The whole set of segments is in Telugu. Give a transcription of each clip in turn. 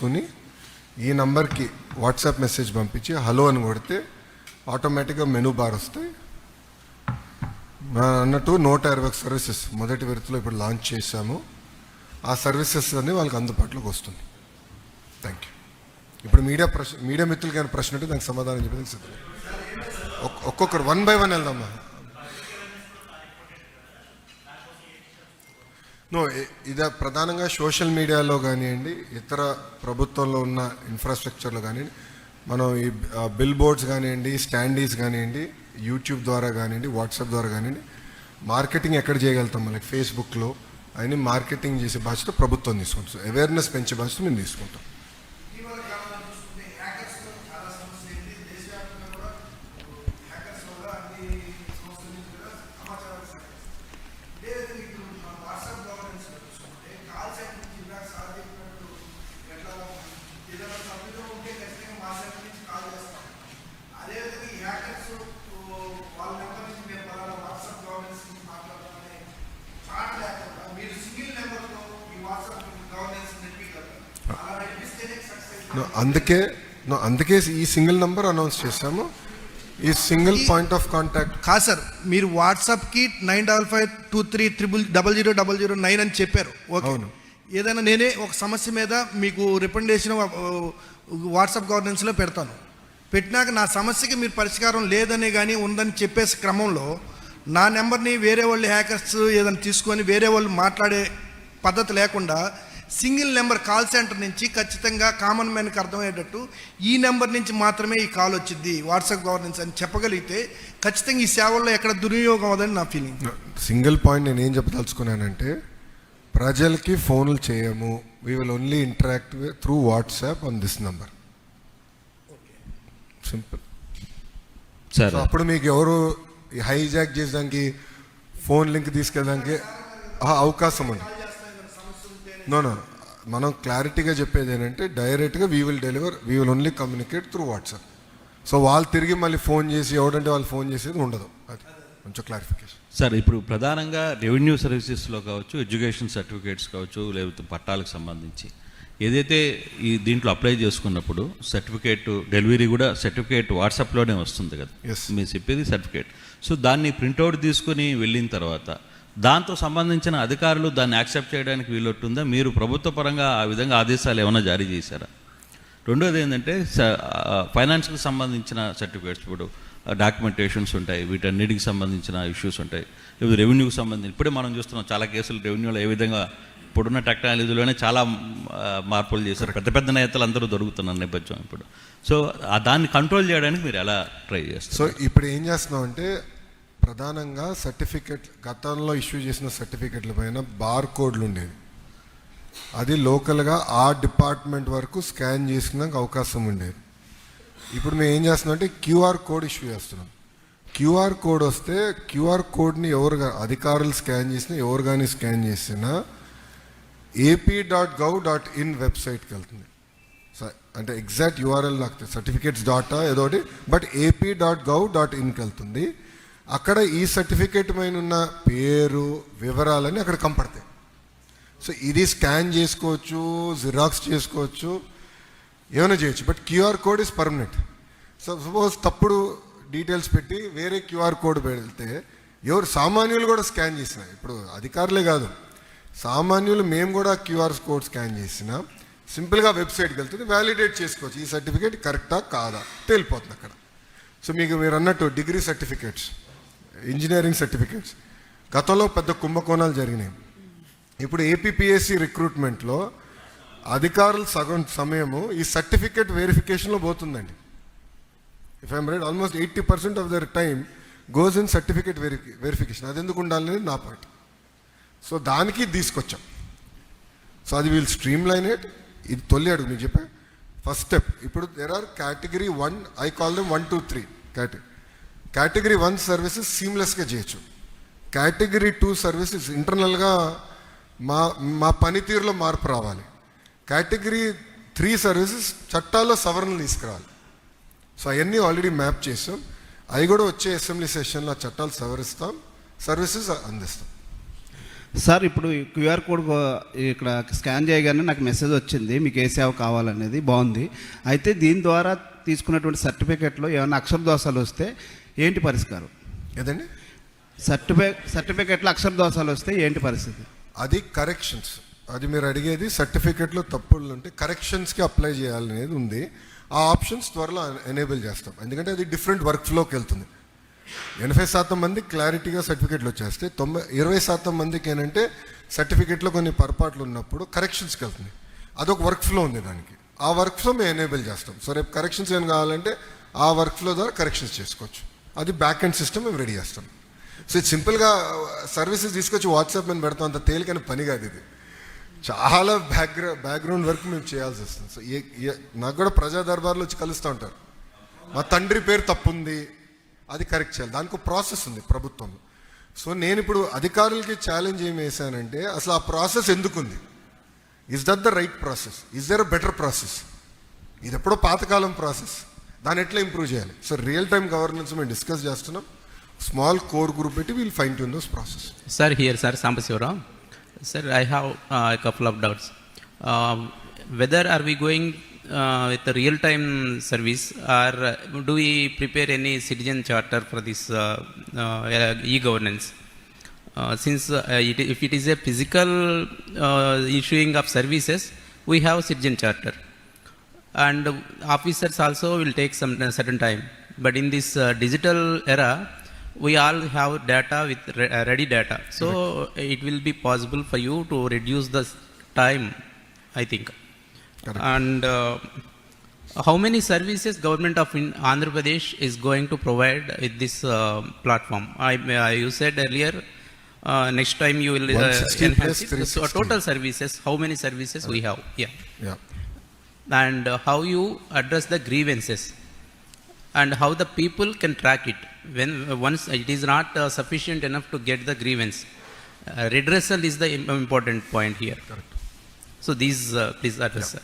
చేసుకుని ఈ నంబర్కి వాట్సాప్ మెసేజ్ పంపించి హలో అని కొడితే ఆటోమేటిక్గా మెనూ బార్ వస్తాయి. అన్నట్టు 120 సర్వీసెస్ మొదటి విడతలో ఇప్పుడు లాంచ్ చేశాము. ఆ సర్వీసెస్ అన్నీ వాళ్ళకి అందుబాటులోకి వస్తుంది. Thank you. ఇప్పుడు మీడియా మిత్రులకి ఏమైనా ప్రశ్న ఉంటే దానికి సమాధానం చెప్పేది సిద్ధం. ఒక్కొక్కరు 1 by 1 వెళ్దామా? ఇది ప్రధానంగా సోషల్ మీడియాలో కానివ్వండి, ఇతర ప్రభుత్వంలో ఉన్న ఇన్ఫ్రాస్ట్రక్చర్లో కానివ్వండి, మనం ఈ బిల్ బోర్డ్స్ కానివ్వండి, స్టాండీస్ కానివ్వండి, యూట్యూబ్ ద్వారా కానివ్వండి, వాట్సాప్ ద్వారా కానివ్వండి, మార్కెటింగ్ ఎక్కడ చేయగలుగుతాం? లైక్ ఫేస్బుక్లో అవన్నీ మార్కెటింగ్ చేసే బాధ్యత ప్రభుత్వం తీసుకుంటాం. అవేర్నెస్ పెంచే బాధ్యత మేము తీసుకుంటాం. అందుకే ఈ సింగిల్ నంబర్ అనౌన్స్ చేస్తాము. ఈ సింగిల్ పాయింట్ ఆఫ్ కాంటాక్ట్ కాదు సార్. మీరు వాట్సాప్కి 9553000009 అని చెప్పారు. ఓకే, ఏదైనా నేనే ఒక సమస్య మీద మీకు రికమెండేషన్ వాట్సాప్ గవర్నెన్స్లో పెడతాను. పెట్టినాక నా సమస్యకి మీరు పరిష్కారం లేదని కానీ ఉందని చెప్పేసి క్రమంలో నా నెంబర్ని వేరే వాళ్ళు హ్యాకర్స్ ఏదైనా తీసుకొని వేరే వాళ్ళు మాట్లాడే పద్ధతి లేకుండా సింగిల్ నెంబర్ కాల్ సెంటర్ నుంచి ఖచ్చితంగా కామన్ మ్యాన్కి అర్థమయ్యేటట్టు ఈ నెంబర్ నుంచి మాత్రమే ఈ కాల్ వచ్చింది వాట్సాప్ గవర్నెన్స్ అని చెప్పగలిగితే ఖచ్చితంగా ఈ సేవల్లో ఎక్కడ దుర్వినియోగం అవ్వదని నా ఫీలింగ్. సింగిల్ పాయింట్ నేను ఏం చెప్పదలుచుకున్నానంటే, ప్రజలకి ఫోన్లు చేయము. We will only interact through WhatsApp on this number. Simple sir. అప్పుడు మీకు ఎవరు హైజాక్ చేయడానికి ఫోన్ లింక్ తీసుకెళ్ళడానికి అవకాశం ఉంది. నో మనం క్లారిటీగా చెప్పేది ఏంటంటే, డైరెక్ట్గా we will only communicate through WhatsApp. So వాళ్ళు తిరిగి మళ్ళీ ఫోన్ చేసి ఎవడంటే వాళ్ళు ఫోన్ చేసేది ఉండదు. అది కొంచెం క్లారిఫికేషన్ సార్. ఇప్పుడు ప్రధానంగా రెవెన్యూ సర్వీసెస్లో కావచ్చు, ఎడ్యుకేషన్ సర్టిఫికేట్స్ కావచ్చు, లేకపోతే పట్టాలకు సంబంధించి ఏదైతే ఈ దీంట్లో అప్లై చేసుకున్నప్పుడు సర్టిఫికేట్ డెలివరీ కూడా సర్టిఫికేట్ వాట్సాప్లోనే వస్తుంది కదా, మీరు చెప్పేది సర్టిఫికేట్. సో దాన్ని ప్రింట్అవుట్ తీసుకొని వెళ్ళిన తర్వాత దాంతో సంబంధించిన అధికారులు దాన్ని యాక్సెప్ట్ చేయడానికి వీలొట్టుందా? మీరు ప్రభుత్వ పరంగా ఆ విధంగా ఆదేశాలు ఏమైనా జారీ చేశారా? రెండోది ఏంటంటే, ఫైనాన్స్కి సంబంధించిన సర్టిఫికేట్స్, ఇప్పుడు డాక్యుమెంటేషన్స్ ఉంటాయి, వీటన్నిటికి సంబంధించిన ఇష్యూస్ ఉంటాయి. ఇప్పుడు రెవెన్యూకి సంబంధించి ఇప్పుడే మనం చూస్తున్నాం చాలా కేసులు రెవెన్యూలో ఏ విధంగా ఇప్పుడున్న టెక్నాలజీలోనే చాలా మార్పులు చేశారు. పెద్ద పెద్ద నేతలు అందరూ దొరుకుతున్నారు నేపథ్యం ఇప్పుడు. సో దాన్ని కంట్రోల్ చేయడానికి మీరు ఎలా ట్రై చేస్తారు? సో ఇప్పుడు ఏం చేస్తున్నాం అంటే, ప్రధానంగా సర్టిఫికెట్ గతంలో ఇష్యూ చేసిన సర్టిఫికెట్ల పైన బార్ కోడ్లు ఉండేవి. అది లోకల్గా ఆ డిపార్ట్మెంట్ వరకు స్కాన్ చేసుకున్నాక అవకాశం ఉండేది. ఇప్పుడు మేము ఏం చేస్తున్నాం అంటే QR కోడ్ ఇష్యూ చేస్తున్నాం. QR కోడ్ వస్తే QR కోడ్ని అధికారులు స్కాన్ చేసినా, ఎవరు కానీ స్కాన్ చేసినా ap.gov.in వెబ్సైట్కి వెళ్తుంది. అంటే ఎగ్జాక్ట్ URL నాకు సర్టిఫికేట్స్ డాటా ఏదోటి, బట్ ap.gov.inకి వెళ్తుంది. అక్కడ ఈ సర్టిఫికేట్ పైన ఉన్న పేరు వివరాలని అక్కడ కంపడతాయి. సో ఇది స్కాన్ చేసుకోవచ్చు, జిరాక్స్ చేసుకోవచ్చు, ఏమైనా చేయొచ్చు. But QR code is permanent. So suppose తప్పుడు డీటెయిల్స్ పెట్టి వేరే QR కోడ్ పెడితే ఎవరు సామాన్యులు కూడా స్కాన్ చేసిన, ఇప్పుడు అధికారులే కాదు సామాన్యులు మేము కూడా QR కోడ్ స్కాన్ చేసిన సింపుల్గా వెబ్సైట్కి వెళ్తుంది, వ్యాలిడేట్ చేసుకోవచ్చు. ఈ సర్టిఫికేట్ కరెక్టా కాదా తెలిపోతుంది అక్కడ. సో మీరు అన్నట్టు డిగ్రీ సర్టిఫికేట్స్, ఇంజనీరింగ్ సర్టిఫికేట్స్ గతంలో పెద్ద కుంభకోణాలు జరిగినాయి. ఇప్పుడు APPSC రిక్రూట్మెంట్లో అధికారులు సగం సమయము ఈ సర్టిఫికేట్ వెరిఫికేషన్లో పోతుందండి. If I'm right, almost 80% of their time goes in certificate verification. అది ఎందుకు ఉండాలనేది నా పాయింట్. సో దానికి తీసుకొచ్చాం. సో అది వీల్ స్ట్రీమ్ లైన్ ఇట్. ఇది తొలి అడుగు నేను చెప్పా, ఫస్ట్ స్టెప్. ఇప్పుడు there are category 1, I call them 1, 2, 3 category 1 services సీమ్లెస్గా చేయొచ్చు. కేటగిరీ 2 సర్వీసెస్ ఇంటర్నల్గా మా పనితీరులో మార్పు రావాలి. కేటగిరీ 3 సర్వీసెస్ చట్టాల్లో సవరణలు తీసుకురావాలి. సో అవన్నీ ఆల్రెడీ మ్యాప్ చేసాం. అవి కూడా వచ్చే అసెంబ్లీ సెషన్లో చట్టాలు సవరిస్తాం, సర్వీసెస్ అందిస్తాం. సార్ ఇప్పుడు క్యూఆర్ కోడ్ ఇక్కడ స్కాన్ చేయగానే నాకు మెసేజ్ వచ్చింది మీకు ఏ సేవ కావాలనేది, బాగుంది. అయితే దీని ద్వారా తీసుకున్నటువంటి సర్టిఫికేట్లో ఏమైనా అక్షర దోషాలు వస్తే ఏంటి పరిష్కారం? ఏదండి? సర్టిఫికేట్లో అక్షర దోషాలు వస్తే ఏంటి పరిస్థితి? అది కరెక్షన్స్. అది మీరు అడిగేది సర్టిఫికేట్లో తప్పులు ఉంటే కరెక్షన్స్కి అప్లై చేయాలనేది ఉంది. ఆ ఆప్షన్స్ త్వరలో ఎనేబుల్ చేస్తాం, ఎందుకంటే అది డిఫరెంట్ వర్క్ ఫ్లోకి వెళ్తుంది. 80% మంది క్లారిటీగా సర్టిఫికేట్లు వచ్చేస్తే 20% మందికి ఏంటంటే సర్టిఫికేట్లో కొన్ని పొరపాట్లు ఉన్నప్పుడు కరెక్షన్స్కి వెళ్తుంది. అదొక వర్క్ ఫ్లో ఉంది దానికి. ఆ వర్క్ ఫ్లో మేము ఎనేబుల్ చేస్తాం. సో రేపు కరెక్షన్స్ ఏం కావాలంటే ఆ వర్క్ ఫ్లో ద్వారా కరెక్షన్స్ చేసుకోవచ్చు. అది బ్యాక్ ఎండ్ సిస్టమ్ మేము రెడీ చేస్తాం. సో ఇది సింపుల్గా సర్వీసెస్ తీసుకొచ్చి వాట్సాప్ మీద పెడతాం, అంత తేలికైన పని కాదు ఇది. చాలా బ్యాక్గ్రౌండ్ వర్క్ మేము చేయాల్సి వస్తుంది. సో నాకు కూడా ప్రజా దర్బార్లో వచ్చి కలుస్తూ ఉంటారు, మా తండ్రి పేరు తప్పుంది, అది కరెక్ట్ చేయాలి, దానికి ప్రాసెస్ ఉంది ప్రభుత్వంలో. సో నేను ఇప్పుడు అధికారులకి ఛాలెంజ్ ఏం వేసానంటే అసలు ఆ ప్రాసెస్ ఎందుకుంది, is that the right process, is there a better process? ఇది ఎప్పుడో పాతకాలం ప్రాసెస్, దాన్ని ఎట్లా ఇంప్రూవ్ చేయాలి? సో రియల్ టైమ్ గవర్నెన్స్ మేము డిస్కస్ చేస్తున్నాం. స్మాల్ కోర్ గ్రూప్ పెట్టి we'll fine tune those process. Sir, here, sir, Sambasivaram. Sir, I have a couple of doubts. Whether are we going with the real-time service, or do we prepare any citizen charter for this e-governance? Since if it is a physical issuing of services, we have citizen charter, and officers also will take some certain time. But in this digital era, we all have data with ready data, so it will be possible for you to reduce the time, I think. Correct. And how many services government of Andhra Pradesh is going to provide with this platform? You said earlier next time you will 160 enhance plus it. So 360. total services, how many services we have? Yeah. Yeah. And how you address the grievances, and how the people can track it when once it is not sufficient enough to get the grievance. Redressal is the important point here. Correct. So these please address, sir.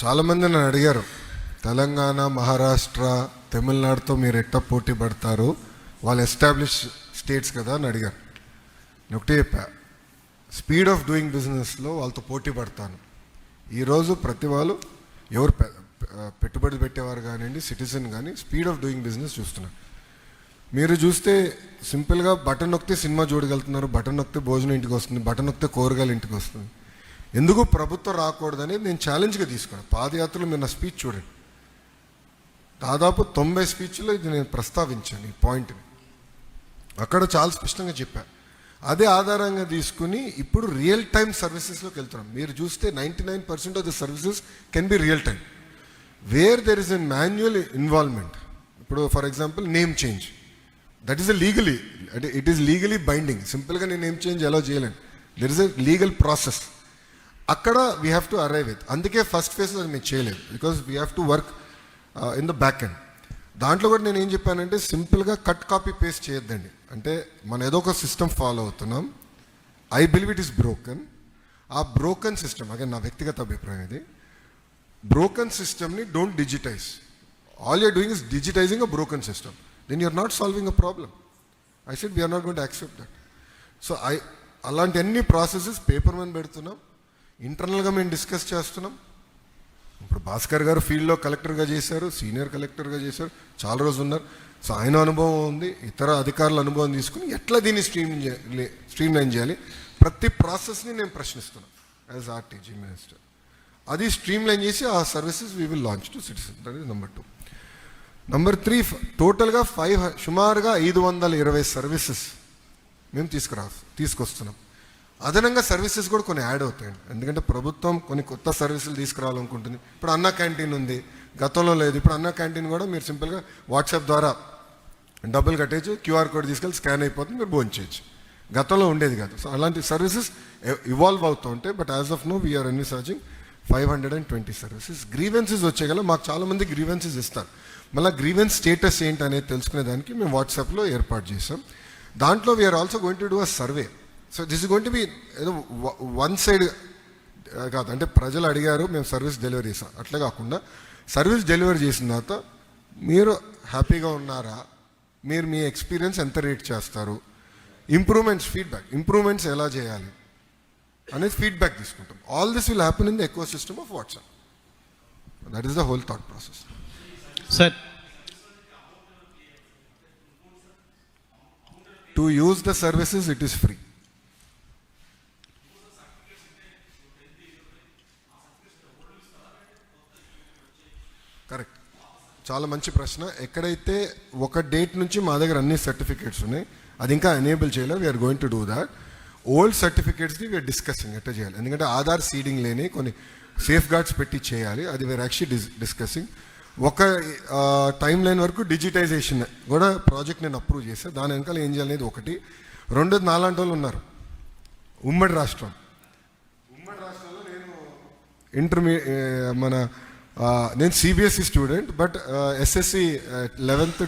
చాలామంది నన్ను అడిగారు, తెలంగాణ, మహారాష్ట్ర, తమిళనాడుతో మీరు ఎట్లా పోటీ పడతారు, వాళ్ళు ఎస్టాబ్లిష్ స్టేట్స్ కదా అని అడిగారు. నేను ఒకటే చెప్పా, స్పీడ్ ఆఫ్ డూయింగ్ బిజినెస్లో వాళ్ళతో పోటీ పడతాను. ఈరోజు ప్రతి వాళ్ళు ఎవరు పెట్టుబడి పెట్టేవారు కానివ్వండి, సిటిజన్ కానీ స్పీడ్ ఆఫ్ డూయింగ్ బిజినెస్ చూస్తున్నారు. మీరు చూస్తే సింపుల్గా బటన్ నొక్కితే సినిమా చూడగలుగుతున్నారు, బటన్ నొక్కితే భోజనం ఇంటికి వస్తుంది, బటన్ నొక్కితే కూరగాయలు ఇంటికి వస్తుంది. ఎందుకు ప్రభుత్వం రాకూడదని నేను ఛాలెంజ్గా తీసుకున్నాను. పాదయాత్రలో మీరు నా స్పీచ్ చూడండి, దాదాపు 90 స్పీచ్లో ఇది నేను ప్రస్తావించాను ఈ పాయింట్ని. అక్కడ చాలా స్పష్టంగా చెప్పాను. అదే ఆధారంగా తీసుకుని ఇప్పుడు రియల్ టైమ్ సర్వీసెస్లోకి వెళ్తున్నాం. మీరు చూస్తే 99% of the services can be real time, where there is an manual involvement. ఇప్పుడు for example name change, that is legally, అంటే ఇట్ ఈస్ లీగలీ బైండింగ్. సింపుల్గా నేను నేమ్ చేంజ్ ఎలా చేయలేను, there is a legal process. అక్కడ we have to arrive with. అందుకే ఫస్ట్ ఫేజ్ అది మేము చేయలేదు, because we have to work in the back end. దాంట్లో కూడా నేను ఏం చెప్పానంటే సింపుల్గా కట్ కాపీ పేస్ట్ చేయొద్దండి. అంటే మనం ఏదో ఒక సిస్టమ్ ఫాలో అవుతున్నాం, I believe it is broken. ఆ బ్రోకన్ సిస్టమ్, అదే నా వ్యక్తిగత అభిప్రాయం ఇది, బ్రోకన్ సిస్టమ్ని don't digitize. All you're doing is digitizing a broken system, then you're not solving a problem. I said we're not going to accept that. So అలాంటి అన్ని ప్రాసెసెస్ పేపర్ మీద పెడుతున్నాం, ఇంటర్నల్గా మేము డిస్కస్ చేస్తున్నాం. ఇప్పుడు భాస్కర్ గారు ఫీల్డ్లో కలెక్టర్గా చేశారు, సీనియర్ కలెక్టర్గా చేశారు, చాలా రోజులు ఉన్నారు. సో ఆయన అనుభవం ఉంది, ఇతర అధికారుల అనుభవం తీసుకుని ఎట్లా దీన్ని స్ట్రీమ్ లైన్ చేయాలి, ప్రతి ప్రాసెస్ని నేను ప్రశ్నిస్తున్నాను యాజ్ ఆర్టీజీ మినిస్టర్. అది స్ట్రీమ్ లైన్ చేసి ఆ services we will launch to citizen. That is number 2. Number 3, టోటల్గా సుమారుగా 520 సర్వీసెస్ మేము తీసుకొస్తున్నాం. అదనంగా సర్వీసెస్ కూడా కొన్ని యాడ్ అవుతాయండి, ఎందుకంటే ప్రభుత్వం కొన్ని కొత్త సర్వీసులు తీసుకురావాలనుకుంటుంది. ఇప్పుడు అన్న క్యాంటీన్ ఉంది, గతంలో లేదు. ఇప్పుడు అన్న క్యాంటీన్ కూడా మీరు సింపుల్గా వాట్సాప్ ద్వారా డబ్బులు కట్టేయచ్చు, క్యూఆర్ కోడ్ తీసుకెళ్ళి స్కాన్ అయిపోతుంది, మీరు భోజనం చేయొచ్చు. గతంలో ఉండేది కాదు. సో అలాంటి సర్వీసెస్ ఇవాల్వ్ అవుతూ ఉంటాయి. But as of now we're envisaging 520 services. Grievances వచ్చేగల మాకు చాలామంది గ్రీవెన్సెస్ ఇస్తారు. మళ్ళీ గ్రీవెన్స్ స్టేటస్ ఏంటి అనేది తెలుసుకునే దానికి మేము వాట్సాప్లో ఏర్పాటు చేసాం. దాంట్లో we're also going to do a survey. So this is going to be ఏదో వన్ సైడ్ కాదు, అంటే ప్రజలు అడిగారు మేము సర్వీస్ డెలివరీ చేసాం అట్లా కాకుండా, సర్వీస్ డెలివరీ చేసిన తర్వాత మీరు హ్యాపీగా ఉన్నారా, మీరు మీ ఎక్స్పీరియన్స్ ఎంత రేట్ చేస్తారు, ఇంప్రూవ్మెంట్స్ ఎలా చేయాలి అనేది ఫీడ్బ్యాక్ తీసుకుంటాం. All this will happen in the eco system of WhatsApp. That is the whole thought process. Sir to use the services it is free. Correct, చాలా మంచి ప్రశ్న. ఎక్కడైతే ఒక డేట్ నుంచి మా దగ్గర అన్ని సర్టిఫికేట్స్ ఉన్నాయి, అది ఇంకా ఎనేబుల్ చేయలేదు. We're going to do that. Old సర్టిఫికేట్స్ది వీఆర్ డిస్కసింగ్ ఎట్లా చేయాలి, ఎందుకంటే ఆధార్ సీడింగ్ లేని కొన్ని సేఫ్ గార్డ్స్ పెట్టి చేయాలి. అది వీఆర్ యాక్చువల్లీ డిస్కసింగ్. ఒక టైం లైన్ వరకు డిజిటైజేషన్ కూడా ప్రాజెక్ట్ నేను అప్రూవ్ చేశాను. దాని వెనకాల ఏం చేయాలనేది ఒకటి. రెండోది, నాలాంటి వాళ్ళు ఉన్నారు ఉమ్మడి రాష్ట్రంలో నేను నేను CBSE student, but SSC 11th